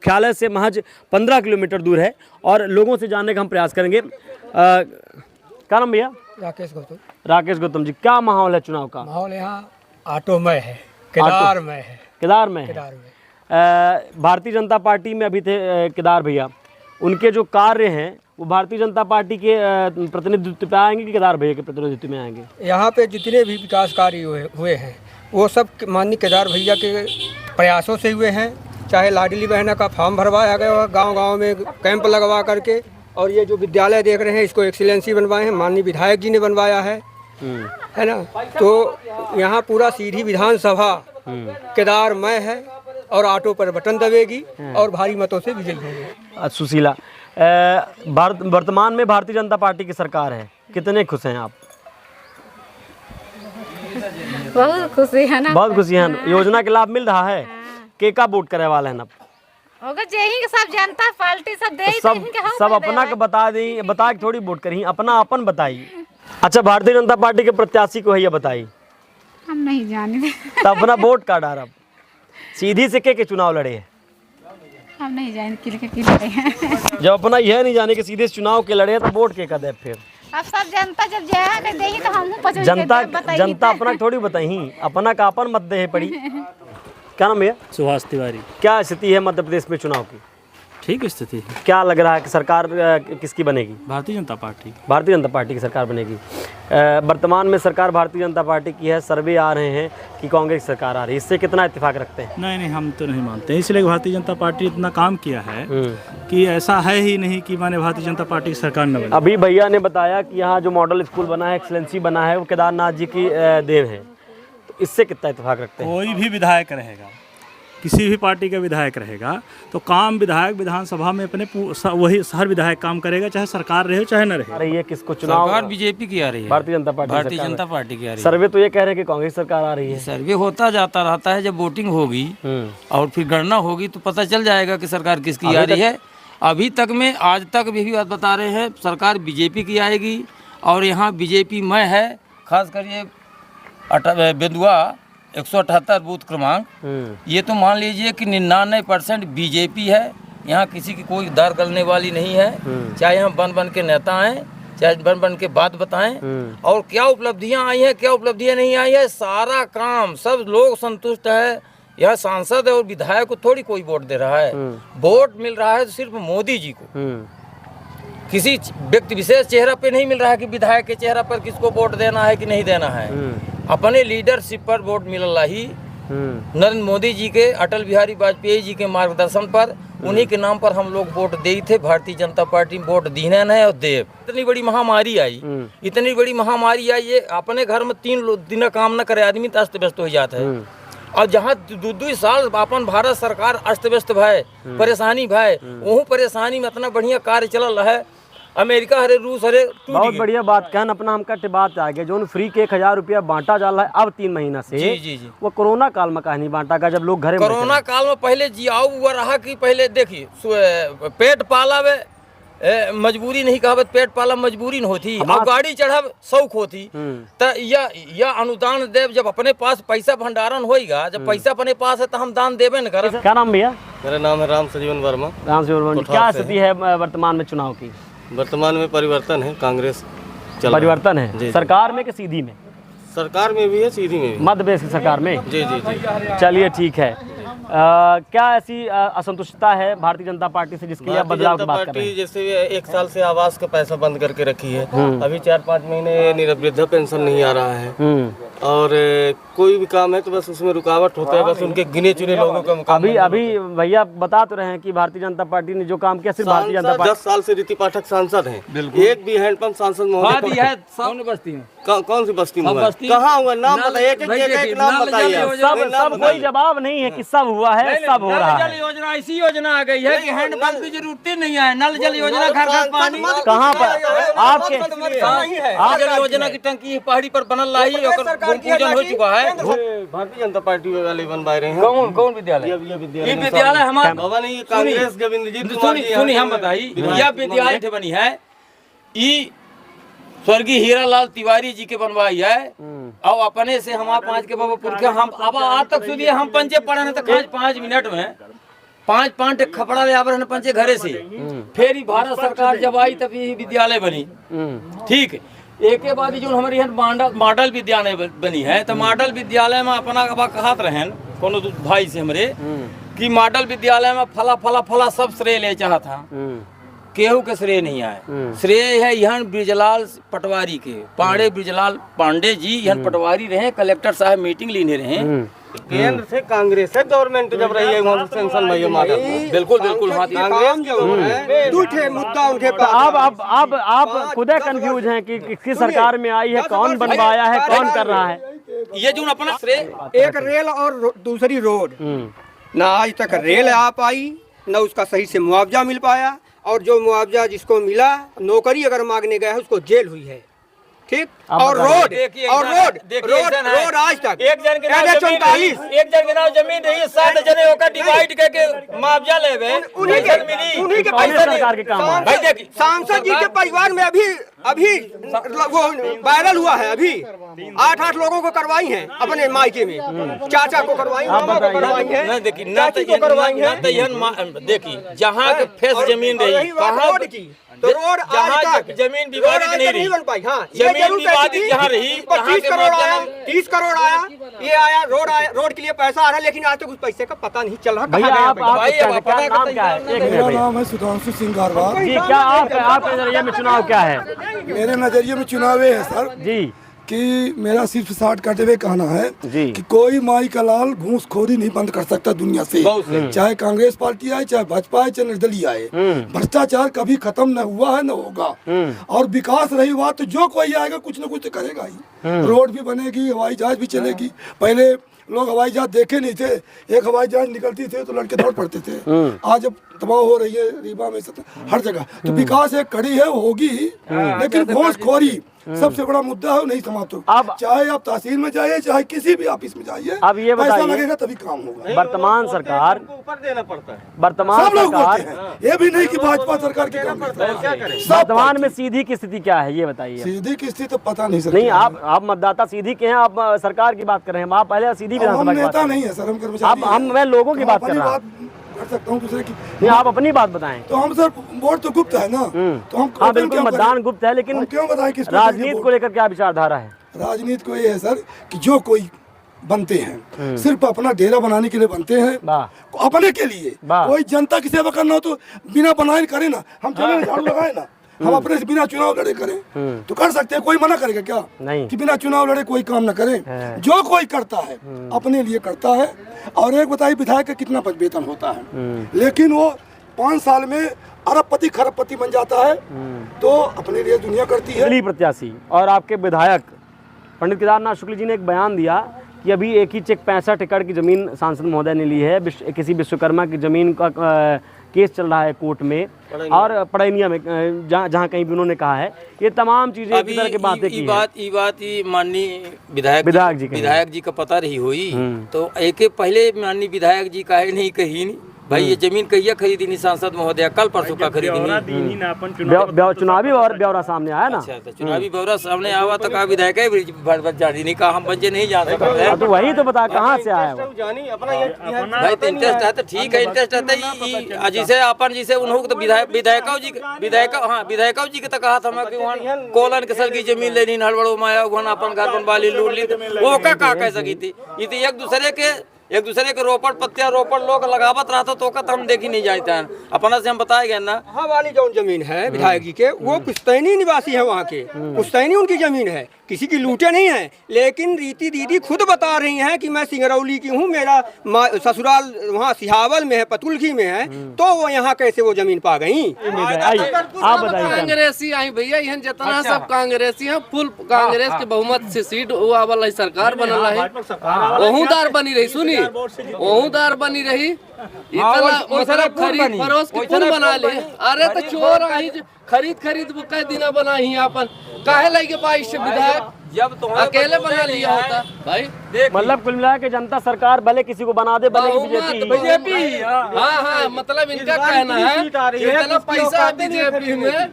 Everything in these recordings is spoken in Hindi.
मुख्यालय से महज 15 किलोमीटर दूर है और लोगों से जानने का हम प्रयास करेंगे। क्या नाम भैया? राकेश गौतम। राकेश गौतम जी, क्या माहौल है चुनाव का? माहौल यहाँ ऑटोमय है, केदारमय है। केदार में है। केदार में भारतीय जनता पार्टी में अभी थे केदार भैया, उनके जो कार्य हैं वो भारतीय जनता पार्टी के प्रतिनिधित्व पे आएंगे कि केदार भैया के प्रतिनिधित्व में आएंगे? यहाँ पे जितने भी विकास कार्य हुए हैं वो सब माननीय केदार भैया के प्रयासों से हुए हैं। चाहे लाडली बहना का फॉर्म भरवाया गया गांव-गांव में कैंप लगवा करके, और ये जो विद्यालय देख रहे हैं इसको एक्सीलेंसी बनवाए हैं, माननीय विधायक जी ने बनवाया है ना। तो यहाँ पूरा सीधी विधानसभा केदारमय है और ऑटो पर बटन दबेगी और भारी मतों से विजयी होंगे। सुशीला, वर्तमान में भारतीय जनता पार्टी की सरकार है, कितने खुश हैं आप? बहुत खुशी है ना। बहुत खुशी हैं। योजना के लाभ मिल रहा है? केका वोट करे वाले हैं? होगा जेही के सब जनता पार्टी सब दे सब अपना के बता दी, बता के थोड़ी वोट करी, अपना अपन बताइए। अच्छा, भारतीय जनता पार्टी के प्रत्याशी को है ये बताइए। हम नहीं जाने तो अपना वोट का डार, अब सीधी सिक्के के चुनाव लड़े हैं। हम नहीं जाने कि लड़े हैं। जब अपना यह नहीं जाने कि सीधे चुनाव के लड़े तो वोट के दे फिर? अब सब जनता जब जाए देही तो हम जनता अपना थोड़ी बताई, अपना का अपन मत दे पड़ी। क्या नाम भैया? सुभाष तिवारी। क्या स्थिति है मध्य प्रदेश में चुनाव की? ठीक स्थिति है। क्या लग रहा है कि सरकार किसकी बनेगी? भारतीय जनता पार्टी। भारतीय जनता पार्टी की सरकार बनेगी। वर्तमान में सरकार भारतीय जनता पार्टी की है, सर्वे आ रहे हैं कि कांग्रेस सरकार आ रही है, इससे कितना इत्तेफाक रखते हैं? नहीं, हम तो नहीं मानते, इसलिए भारतीय जनता पार्टी इतना काम किया है कि ऐसा है ही नहीं कि माने भारतीय जनता पार्टी की सरकार न बने। अभी भैया ने बताया कि यहाँ जो मॉडल स्कूल बना है, एक्सीलेंसी बना है, वो केदारनाथ जी की देन है, तो इससे कितना इत्तेफाक रखते हैं? कोई भी विधायक रहेगा, किसी भी पार्टी का विधायक रहेगा तो काम विधायक विधानसभा में अपने वही हर विधायक काम करेगा, चाहे सरकार रहे चाहे न रहे। अरे ये किसको चुनाव? सरकार बीजेपी की आ रही है, भारतीय जनता पार्टी की आ रही है। सर्वे तो ये कह रहे हैं कि कांग्रेस सरकार आ रही है। सर्वे होता जाता रहता है, जब वोटिंग होगी और फिर गणना होगी तो पता चल जाएगा कि सरकार किसकी आ रही है। अभी तक में आज तक भी बात बता रहे हैं, सरकार बीजेपी की आएगी और यहाँ बीजेपी में है। खासकर ये बेदुआ 178 बूथ क्रमांक, ये तो मान लीजिए कि 99% बीजेपी है। यहाँ किसी की कोई दार गलने वाली नहीं है, चाहे हम बन के नेता आए, चाहे बन के बात बताएं और क्या उपलब्धियां आई हैं, क्या उपलब्धियां नहीं आई है, सारा काम सब लोग संतुष्ट है। यह सांसद और विधायक को थोड़ी कोई वोट दे रहा है, वोट मिल रहा है तो सिर्फ मोदी जी को। किसी व्यक्ति विशेष चेहरा पे नहीं मिल रहा है कि विधायक के चेहरा पर किसको वोट देना है कि नहीं देना है। अपने लीडरशिप पर वोट मिल रही, नरेंद्र मोदी जी के, अटल बिहारी वाजपेयी जी के मार्गदर्शन पर, उन्हीं के नाम पर हम लोग वोट दे थे। भारतीय जनता पार्टी वोट दीने है और देव। इतनी बड़ी महामारी आई, इतनी बड़ी महामारी आई, ये अपने घर में 3 दिन काम न करे आदमी तो अस्त व्यस्त हो जाता है। और जहाँ 2-2 साल अपन भारत सरकार अस्त व्यस्त भय, परेशानी भय, वह परेशानी में इतना बढ़िया कार्य चल रहा है। अमेरिका हरे, रूस हरे, बहुत बढ़िया बात कहन अपना हमका बात आ गया। जो फ्री के 1000 रुपया बांटा जा रहा है अब 3 महीना से, जी। वो कोरोना काल में कहा नहीं बांटा का, जब लोग घर में। कोरोना काल में पहले जियाओ हुआ रहा कि पहले देखिए पेट पाला मजबूरी नहीं कहबत, पेट पाला मजबूरी न होती और गाड़ी चढ़ब शौक होती। तो यह अनुदान देव, जब अपने पास पैसा भंडारण होगा, जब पैसा अपने पास है तो हम दान देवे न कर। क्या नाम भैया? मेरा नाम है राम सजीवन वर्मा। राम सजीवन वर्मा, क्या स्थिति है वर्तमान में चुनाव की? वर्तमान में परिवर्तन है, कांग्रेस परिवर्तन है सरकार में कि सीधी में? सरकार में भी है, सीधी में भी। मध्य प्रदेश की सरकार में? जी। चलिए ठीक है। क्या ऐसी असंतुष्टता है भारतीय जनता पार्टी से जिसके लिए आप बदलाव की बात कर रहे हैं? जैसे 1 साल से आवास का पैसा बंद करके रखी है, अभी 4-5 महीने वृद्धा पेंशन नहीं आ रहा है, और कोई भी काम है तो बस उसमें रुकावट होता है, बस उनके गिने चुने लोगों का मुकाबला। अभी भैया बता तो रहे हैं कि भारतीय जनता पार्टी ने जो काम किया, सिर्फ भारतीय जनता पार्टी। 10 साल से रीति पाठक सांसद हैं, एक भी हैंडपंप सांसद कौन सी बस्ती में कहाँ हुआ? नाम बताइए, एक नाम बताइए। सब कोई जवाब नहीं है कि सब हुआ है, सब हो रहा है। जल योजना ऐसी योजना आ गई है कि हैंडपंप की जरूरत ही नहीं है। नल जल योजना, घर पानी कहाँ पर आपके जल योजना की टंकी पहाड़ी पर बनल रही, पूजन हो चुका है। भारतीय जनता पार्टी वाले बनवा रहे हैं। कौन विद्यालय? ये विद्यालय हमारा कांग्रेस गोविंद सुनी हम बताई, यह विद्यालय बनी है, ये स्वर्गीय हीरालाल तिवारी जी के बनवाई है और अपने से हमारे 5 के बाबा पुरखे हम अब आज तक सुनिए हम पंचे पढ़े तो 5 मिनट में 5 टे खपड़ा ले आवर पंचे घरे से। फिर ही भारत सरकार जब आई तब ये विद्यालय बनी। ठीक, एक के बाद जो हमारे यहाँ मॉडल विद्यालय बनी है, तो मॉडल विद्यालय में अपना कहत रहे कोनो भाई से हमरे कि मॉडल विद्यालय में फला फला फला सब श्रेय ले चाहत था, केहू के श्रेय नहीं आए। श्रेय है यहाँ ब्रिजलाल पटवारी के, पांडे ब्रिजलाल पांडे जी यहाँ पटवारी रहे, कलेक्टर साहब मीटिंग लेने रहे। केंद्र से कांग्रेस से गवर्नमेंट जब रही है वहाँ सेंसन में ये मॉडल बिल्कुल बिल्कुल हाँ दूठे मुद्दा उनके तो आप खुद कंफ्यूज हैं कि किसकी सरकार में आई है, कौन बनवाया है, कौन कर रहा है। ये जो अपना श्रेय एक रेल और दूसरी रोड, ना आज तक रेल आ पाई, न उसका सही से मुआवजा मिल पाया, और जो मुआवजा जिसको मिला, नौकरी अगर मांगने गया है उसको जेल हुई है। ठीक, और रोड रोड आज तक एक जन के नाम जमीन रही, 7 जने होकर डिवाइड करके मुआवजा ले उन्हीं के पैसे सरकार के काम भाई देखिए सांसद जी के परिवार में अभी वो वायरल हुआ है, अभी 8 लोगों को करवाई हैं अपने मायके में, चाचा को करवाई, मामा को करवाई है, ना देखिए ना देखिए जहाँ के फेस जमीन रही रोड की, तो रोड जहाँ जमीन विवादित नहीं बन पाई। हाँ, जमीन विवादित जहाँ रही 25 करोड़ आया, 30 करोड़ आया, ये आया, रोड के लिए पैसा आ रहा है, लेकिन आज तक उस पैसे का पता नहीं चल रहा। भैया आप नाम क्या है? एक मेरा मिनट नाम है सुधांशु सिंह गारवार। जी, क्या आपके नजरिए में चुनाव क्या है? मेरे नजरिए में चुनाव है सर जी कि मेरा सिर्फ शार्ट करते हुए कहना है जी कि कोई माई का लाल घूसखोरी नहीं बंद कर सकता दुनिया से, चाहे कांग्रेस पार्टी आए, चाहे भाजपा आए, चाहे निर्दलीय आए। भ्रष्टाचार कभी खत्म न हुआ है न होगा, और विकास रही बात तो जो कोई आएगा कुछ न कुछ तो करेगा ही। रोड भी बनेगी, हवाई जहाज भी चलेगी। पहले लोग हवाई जहाज देखे नहीं थे, एक हवाई जहाज निकलती थे तो लड़के दौड़ पड़ते थे। आज अब तबाह हो रही है रीवा में, हर जगह तो विकास एक कड़ी है, वो होगी ही, लेकिन घूसखोरी सबसे बड़ा मुद्दा है, नहीं समाप्त हो। चाहे आप तहसील में जाइए, चाहे किसी भी ऑफिस में जाइए, अब ये पैसा बताइए, लगेगा तभी काम होगा। वर्तमान सरकार ऊपर देना पड़ता है, वर्तमान सब लोग सरकार बोलते हैं, ये भी नहीं कि भाजपा सरकार की काम है। वर्तमान में सीधी की स्थिति क्या है ये बताइए। सीधी की स्थिति तो पता नहीं सर। नहीं, आप मतदाता सीधी के हैं, आप सरकार की बात कर रहे हैं, आप पहले सीधी हम विधानसभा की बात नेता कर रहे नहीं है सर, हम कर्मचारी हैं। मैं लोगों की बात कर रहा हूँ। कर सकता हूँ दूसरे की, नहीं, आप अपनी बात बताएं। तो हम सर वोट तो गुप्त है ना, तो हम हाँ ओपन बिल्कुल क्यों मतदान करें? गुप्त है, लेकिन हम क्यों बताएं किसको राजनीति को लेकर क्या विचारधारा है? राजनीति को ये है सर कि जो कोई बनते हैं सिर्फ अपना डेरा बनाने के लिए बनते हैं, अपने के लिए। कोई जनता की सेवा करना हो तो बिना बनाए करे ना, हम चले झाड़ू लगाए ना, हम अपने से बिना चुनाव लड़े करें तो कर सकते हैं। कोई मना करेगा क्या नहीं कि बिना चुनाव लड़े कोई काम न करें? जो कोई करता है अपने लिए करता है। और एक बताइए, विधायक का कितना वेतन होता है, लेकिन वो 5 साल में अरबपति खरबपति बन जाता है, तो अपने लिए दुनिया करती है। निर्दलीय प्रत्याशी और आपके विधायक पंडित केदारनाथ शुक्ल जी ने एक बयान दिया कि अभी एक ही चेक 65 एकड़ की जमीन सांसद महोदय ने ली है, किसी विश्वकर्मा की जमीन का केस चल रहा है कोर्ट में, और पड़ैनिया में जहाँ कहीं भी उन्होंने कहा है। ये तमाम चीजें इस तरह की बातें की बात माननीय विधायक जी का पता रही हुई, तो एक पहले माननीय विधायक जी का नहीं कही नहीं भाई, ये जमीन कहिए खरीदी नहीं सांसद महोदय, कल परसों का खरीदी नहीं। चुनावी और ब्यौरा सामने आया ना। अच्छा, तो चुनावी ब्यौरा सामने आवा तो कहा विधायक जानी नहीं, कहा हम बच्चे नहीं जा सकते। तो वही तो बता कहाँ से आया वो? भाई तो इंटरेस्ट है तो ठीक है, इंटरेस्ट है जिसे अपन जिसे उन्होंने तो विधायकों जी के तो कहा था कि वहाँ कोलन के सर की जमीन लेनी हड़बड़ो माया, वहाँ अपन घर बनवा ली, लूट ली, वो क्या कह सकी थी। ये तो एक दूसरे के रोपड़ पत्तियां रोपड़ लोग लगावत रहा था, तो हम देखी नहीं जाते हैं अपना से हम बताए गए ना। हाँ, वाली जो जमीन है विधायक जी के, वो पुश्तैनी निवासी है, वहाँ के पुश्तैनी उनकी जमीन है, किसी की लूटे नहीं है। लेकिन रीति दीदी खुद बता रही हैं कि मैं सिंगरौली की हूँ, मेरा ससुराल वहाँ सिहावल में है, पतुलखी में है, तो वो यहाँ कैसे वो जमीन पा गई? आप बताइए। कांग्रेसी आई भैया, यहाँ जितना सब कांग्रेसी है, फुल कांग्रेस के बहुमत से सीट हुआ वाला सरकार बनल है, ओहूदार बनी रही, सुनी ओहूदार बनी रही, इतना मतलब खरीद फरोश के कौन बना ले? अरे तो चोर आई खरीद वो कई दिन बना ही अपन काहे लगे 22 से विधायक जब तो अकेले बना लिया होता भाई। मतलब कुल मिला के जनता सरकार भले किसी को बना दे, भले बीजेपी। हाँ, मतलब इनका कहना है इतना पैसा बीजेपी में,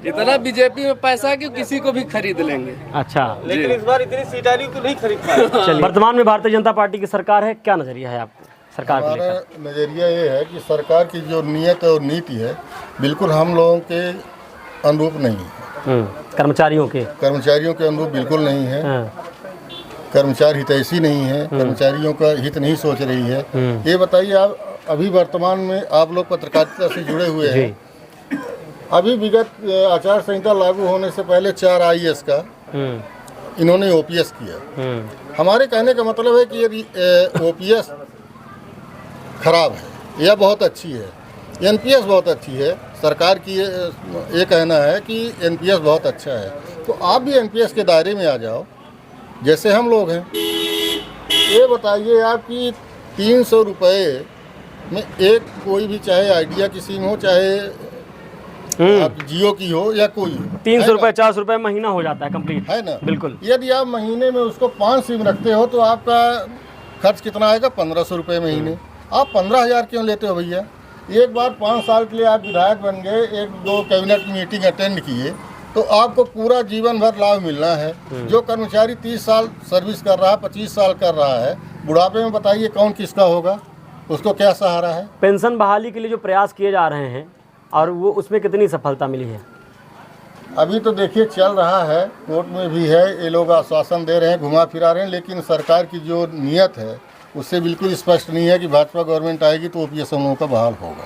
इतना बीजेपी में पैसा कि किसी को भी खरीद लेंगे। अच्छा, लेकिन इस बार इतनी सीट आ रही तो नहीं खरीद पाए। चलिए, वर्तमान में भारतीय जनता पार्टी की सरकार है, क्या नजरिया है आपको? सरकार को हमारा लेकर? नज़रिया ये है कि सरकार की जो नीयत और नीति है बिल्कुल हम लोगों के अनुरूप नहीं है, कर्मचारियों के? कर्मचारियों के अनुरूप बिल्कुल नहीं है। हाँ। कर्मचारी हितैषी नहीं है, कर्मचारियों का हित नहीं सोच रही है। ये बताइए, आप अभी वर्तमान में आप लोग पत्रकारिता से जुड़े हुए हैं, अभी विगत आचार संहिता लागू होने से पहले 4 IAS का इन्होंने OPS किया। हमारे कहने का मतलब है कि यदि OPS खराब है या बहुत अच्छी है, NPS बहुत अच्छी है, सरकार की ये कहना है कि NPS बहुत अच्छा है, तो आप भी NPS के दायरे में आ जाओ जैसे हम लोग हैं। ये बताइए आपकी 300 रुपये में एक कोई भी, चाहे आइडिया की सिम हो, चाहे आप जियो की हो या कोई हो, 300 रुपये 400 रुपये महीना हो जाता है कंप्लीट, है ना? बिल्कुल। यदि आप महीने में उसको 5 सिम रखते हो तो आपका खर्च कितना आएगा? 1500 रुपये महीने। आप 15,000 क्यों लेते हो भैया? एक बार 5 साल के लिए आप विधायक बन गए, 1-2 कैबिनेट मीटिंग अटेंड किए, तो आपको पूरा जीवन भर लाभ मिलना है। जो कर्मचारी 30 साल सर्विस कर रहा है, 25 साल कर रहा है, बुढ़ापे में बताइए कौन किसका होगा, उसको क्या सहारा है? पेंशन बहाली के लिए जो प्रयास किए जा रहे हैं और वो उसमें कितनी सफलता मिली है? अभी तो देखिए चल रहा है, कोर्ट में भी है, ये लोग आश्वासन दे रहे हैं, घुमा फिरा रहे हैं, लेकिन सरकार की जो नीयत है उससे बिल्कुल स्पष्ट नहीं है कि भाजपा गवर्नमेंट आएगी तो OPS हम लोगों का बहाल होगा।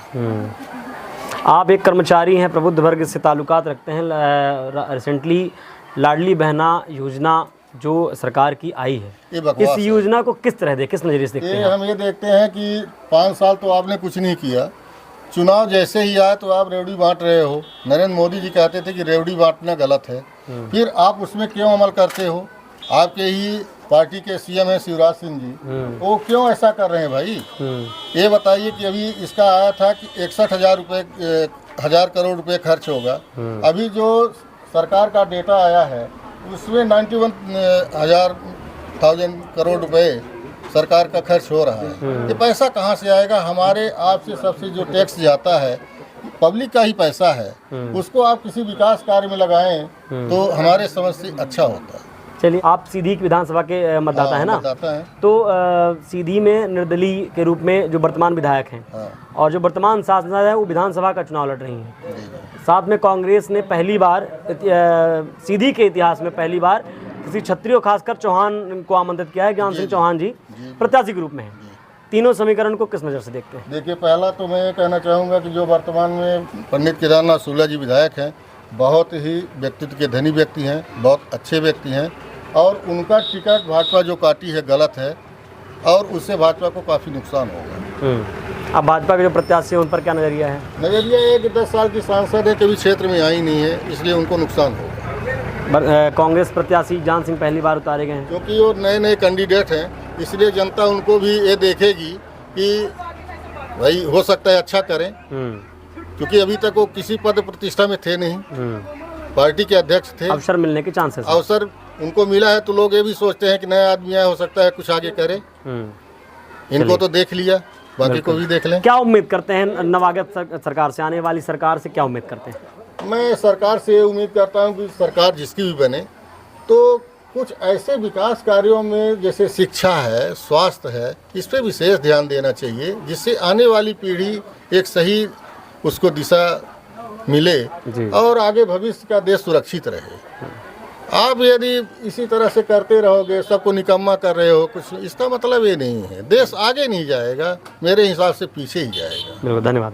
आप एक कर्मचारी हैं, प्रबुद्ध वर्ग से ताल्लुकात रखते हैं। रिसेंटली लाडली बहना योजना जो सरकार की आई है, ये बकवास इस है। योजना को किस तरह किस नज़रिए से देखते हैं? हम ये देखते हैं कि 5 साल तो आपने कुछ नहीं किया, चुनाव जैसे ही आया तो आप रेवड़ी बांट रहे हो। नरेंद्र मोदी जी कहते थे कि रेवड़ी बांटना गलत है, फिर आप उसमें क्यों अमल करते हो? आपके ही पार्टी के CM हैं शिवराज सिंह जी, वो क्यों ऐसा कर रहे हैं भाई? ये बताइए कि अभी इसका आया था कि 61,000 करोड़ रुपए खर्च होगा। अभी जो सरकार का डेटा आया है उसमें 91,000 करोड़ रुपए सरकार का खर्च हो रहा है। ये पैसा कहाँ से आएगा? हमारे आपसे सबसे जो टैक्स जाता है पब्लिक का ही पैसा है, उसको आप किसी विकास कार्य में लगाएं तो हमारे समझ से अच्छा होता है। चलिए, आप सीधी विधानसभा के मतदाता है ना? मतदाता है। तो सीधी में निर्दलीय के रूप में जो वर्तमान विधायक हैं और जो वर्तमान सांसद है वो विधानसभा का चुनाव लड़ रही हैं। साथ में कांग्रेस ने पहली बार सीधी के इतिहास में पहली बार किसी क्षत्रिय खासकर चौहान को आमंत्रित किया है। ज्ञान सिंह चौहान जी प्रत्याशी के रूप में हैं। तीनों समीकरण को किस नज़र से देखते हैं? देखिए, पहला तो मैं ये कहना चाहूँगा कि जो वर्तमान में पंडित केदारनाथ शुक्ला जी विधायक हैं, बहुत ही व्यक्तित्व के धनी व्यक्ति हैं, बहुत अच्छे व्यक्ति हैं, और उनका टिकट भाजपा जो काटी है गलत है और उससे भाजपा को काफ़ी नुकसान होगा। अब भाजपा के जो प्रत्याशी हैं उन पर क्या नज़रिया है? नज़रिया है कि 10 साल की सांसद है, कभी क्षेत्र में आई नहीं है, इसलिए उनको नुकसान होगा। कांग्रेस प्रत्याशी जान सिंह पहली बार उतारे गए हैं क्योंकि वो नए कैंडिडेट हैं, इसलिए जनता उनको भी ये देखेगी कि भाई हो सकता है अच्छा करें, क्योंकि अभी तक वो किसी पद प्रतिष्ठा में थे नहीं, पार्टी के अध्यक्ष थे। अवसर मिलने के चांसेस अवसर उनको मिला है तो लोग ये भी सोचते हैं कि नया आदमी आया, हो सकता है कुछ आगे करे। इनको तो देख लिया, बाकी को भी देख लें। क्या उम्मीद करते हैं नवागत सरकार से, आने वाली सरकार से क्या उम्मीद करते हैं? मैं सरकार से ये उम्मीद करता हूँ कि सरकार जिसकी भी बने तो कुछ ऐसे विकास कार्यों में, जैसे शिक्षा है, स्वास्थ्य है, इस पर विशेष ध्यान देना चाहिए, जिससे आने वाली पीढ़ी एक सही उसको दिशा मिले और आगे भविष्य का देश सुरक्षित रहे। आप यदि इसी तरह से करते रहोगे, सबको निकम्मा कर रहे हो, कुछ इसका मतलब ये नहीं है, देश आगे नहीं जाएगा, मेरे हिसाब से पीछे ही जाएगा। धन्यवाद।